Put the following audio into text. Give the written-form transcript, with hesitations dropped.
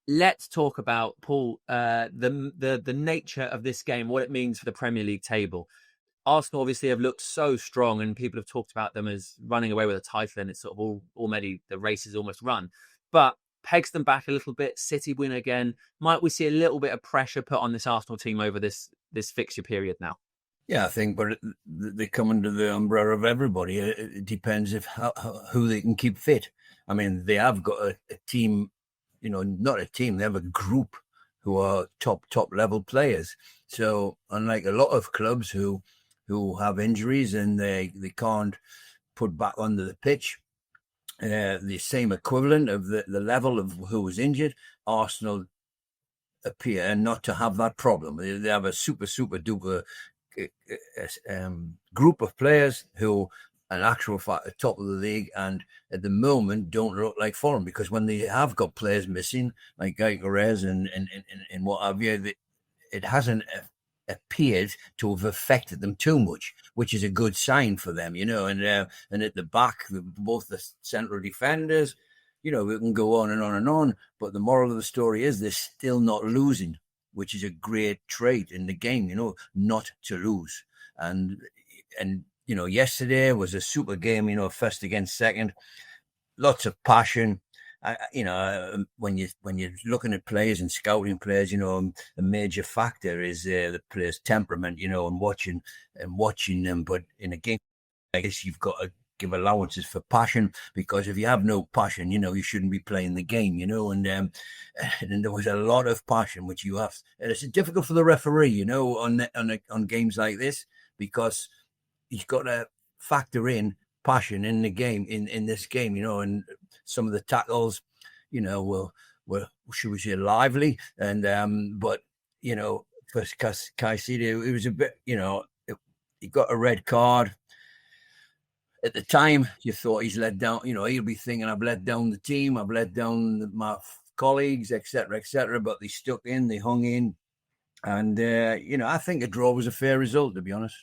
let's talk about, Paul, the nature of this game, what it means for the Premier League table. Arsenal obviously have looked so strong, and people have talked about them as running away with a title, and it's sort of already the race is almost run. But pegs them back a little bit. City win again. Might we see a little bit of pressure put on this Arsenal team over this fixture period now? Yeah, I think, but they come under the umbrella of everybody. It depends who they can keep fit. I mean, they have got a team, not a team. They have a group who are top level players. So unlike a lot of clubs who have injuries and they can't put back onto the pitch, the same equivalent of the level of who was injured, Arsenal appear not to have that problem. They have a super duper group of players who, an actual fact, are top of the league, and at the moment don't look like falling, because when they have got players missing, like Guy Perez and what have you, it hasn't appeared to have affected them too much, which is a good sign for them, and at the back, both the central defenders, we can go on and on and on, but the moral of the story is they're still not losing, which is a great trait in the game, not to lose. And yesterday was a super game, first against second, lots of passion. When you're looking at players and scouting players, a major factor is the players' temperament, and watching them. But in a game like this, you've got to give allowances for passion, because if you have no passion, you shouldn't be playing the game, and there was a lot of passion, which you have, and it's difficult for the referee, on games like this, because he's got to factor in passion in the game, in this game, and some of the tackles, were should we say lively, and but for Caicedo, it was a bit, he got a red card. At the time, you thought he's let down, he'll be thinking, I've let down the team, I've let down my colleagues, etc., but they stuck in, they hung in. And, I think a draw was a fair result, to be honest.